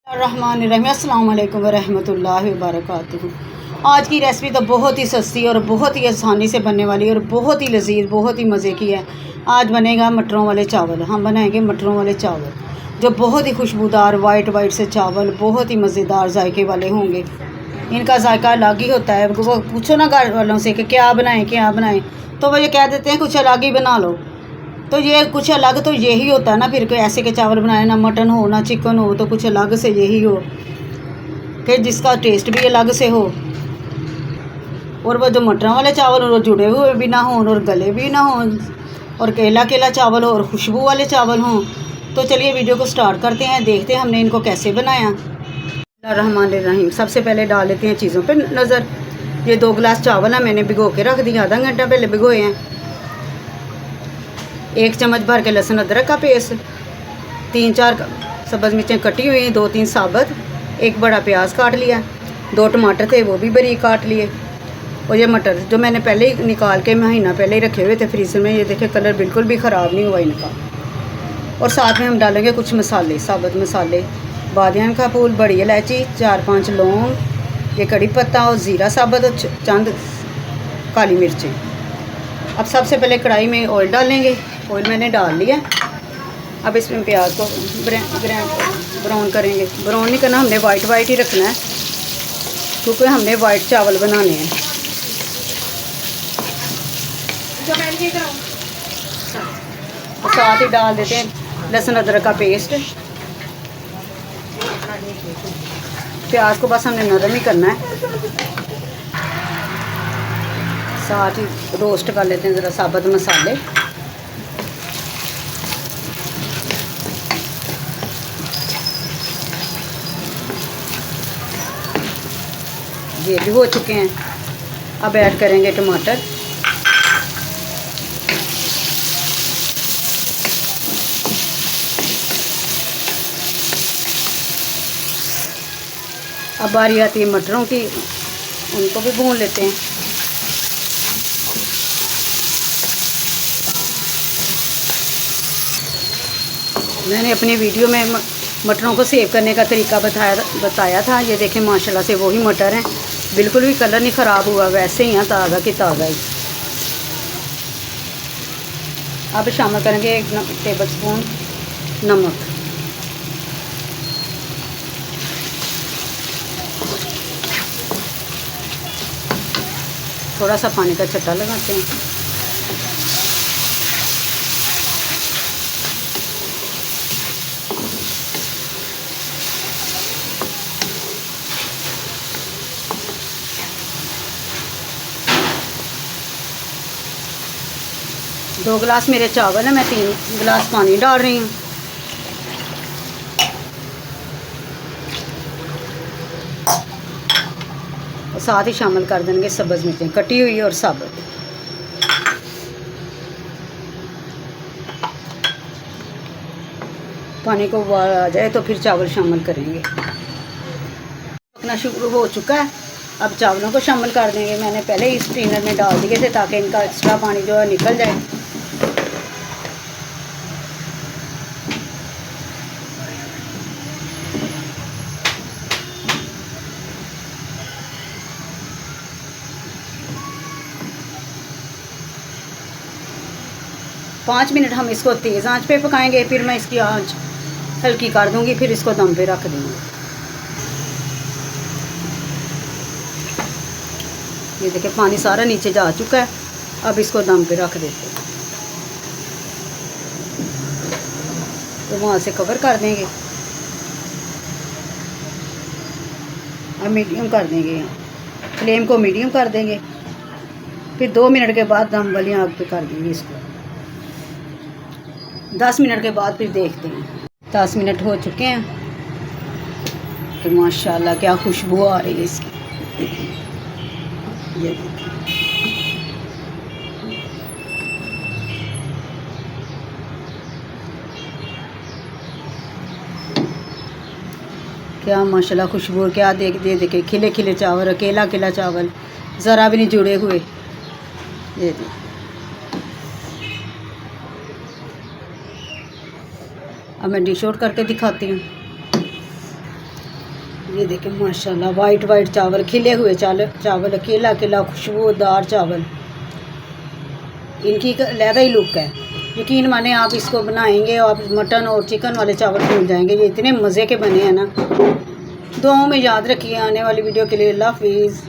रहमानिर्रहीम अस्सलाम वालेकुम वरहमतुल्लाहि वबरकातुहू। आज की रेसिपी तो बहुत ही सस्ती और बहुत ही आसानी से बनने वाली है और बहुत ही लजीज, बहुत ही मज़े की है। आज बनेगा मटरों वाले चावल। हम बनाएंगे मटरों वाले चावल जो बहुत ही खुशबूदार वाइट से चावल बहुत ही मज़ेदार जायके वाले होंगे। इनका जायका अलग ही होता है। वो पूछो ना घर वालों से कि क्या बनाएं, तो वो ये कह देते हैं कुछ अलग ही बना लो। तो ये कुछ अलग तो यही होता है ना, फिर कोई ऐसे के चावल बनाए ना मटन हो ना चिकन हो, तो कुछ अलग से यही हो कि जिसका टेस्ट भी अलग से हो। और वो जो मटरों वाले चावल वो जुड़े हुए भी ना हों और गले भी ना हों और केला केला चावल हो और खुशबू वाले चावल हों। तो चलिए वीडियो को स्टार्ट करते हैं, देखते हैं हमने इनको कैसे बनाया। रहमानिर्रहीम। सबसे पहले डाल लेते हैं चीज़ों पर नज़र। ये 2 गिलास चावल है, मैंने भिगो के रख दिया, आधा घंटा पहले भिगोए हैं। 1 चम्मच भर के लहसुन अदरक का पेस्ट, 3-4 सब्ज़ मिर्चें कटी हुई, 2-3 साबुत, 1 बड़ा प्याज काट लिया, 2 टमाटर थे वो भी बारीक काट लिए। और ये मटर जो मैंने पहले ही निकाल के महीना पहले ही रखे हुए थे फ्रीज़र में, ये देखे कलर बिल्कुल भी ख़राब नहीं हुआ इनका। और साथ में हम डालेंगे कुछ मसाले, साबुत मसाले, बादियान का फूल, बड़ी इलायची, 4-5 लौंग, ये कड़ी पत्ता और ज़ीरा साबुत और चंद काली मिर्चें। अब सबसे पहले कढ़ाई में ऑयल डालेंगे। ऑयल मैंने डाल लिया। अब इसमें प्याज को ब्राउन करेंगे। ब्राउन नहीं करना, हमने वाइट ही रखना है क्योंकि हमने वाइट चावल बनाने हैं। और साथ ही डाल देते हैं लहसुन अदरक का पेस्ट। प्याज को बस हमने नरम ही करना है। साथ ही रोस्ट कर लेते हैं ज़रा साबुत मसाले। ये भी हो चुके हैं। अब ऐड करेंगे टमाटर। अब बारी आती है मटरों की, उनको भी भून लेते हैं। मैंने अपनी वीडियो में मटरों को सेव करने का तरीका बताया था। ये देखें माशाल्लाह से वही मटर हैं, बिल्कुल भी कलर नहीं ख़राब हुआ, वैसे ही हैं ताज़ा की ताज़ा ही। अब शामिल करेंगे 1 टेबल स्पून नमक। थोड़ा सा पानी का छट्टा लगाते हैं। दो गिलास मेरे चावल है, मैं 3 गिलास पानी डाल रही हूँ। और साथ ही शामिल कर देंगे सब्ज़ मिर्चें कटी हुई और साबुत। पानी को उबाल आ जाए तो फिर चावल शामिल करेंगे। पकना शुरू हो चुका है। अब चावलों को शामिल कर देंगे। मैंने पहले ही स्ट्रेनर में डाल दिए थे ताकि इनका एक्स्ट्रा पानी जो है निकल जाए। पाँच मिनट हम इसको तेज़ आंच पे पकाएंगे, फिर मैं इसकी आंच हल्की कर दूंगी, फिर इसको दम पे रख दूंगी। ये देखिए पानी सारा नीचे जा चुका है। अब इसको दम पे रख देते हैं। तो वहाँ से कवर कर देंगे और मीडियम कर देंगे, फ्लेम को मीडियम कर देंगे। फिर 2 मिनट के बाद दम वाली आग पे कर देंगे इसको। 10 मिनट के बाद फिर देखते हैं। 10 मिनट हो चुके हैं। तो माशाल्लाह क्या खुशबू आ रही है इसकी। ये क्या माशाल्लाह खुशबू, क्या देखे खिले खिले चावल, केला केला चावल, ज़रा भी नहीं जुड़े हुए। ये देख, अब मैं डिश आउट करके दिखाती हूँ। ये देखें माशाल्लाह वाइट वाइट चावल, खिले हुए चावल, अकेला अकेला खुशबूदार चावल, इनकी अलग ही लुक है। यकीन माने आप इसको बनाएंगे और आप मटन और चिकन वाले चावल भूल जाएंगे, ये इतने मज़े के बने हैं ना। दुआओं में याद रखिए। आने वाली वीडियो के लिए अल्लाह हाफिज़।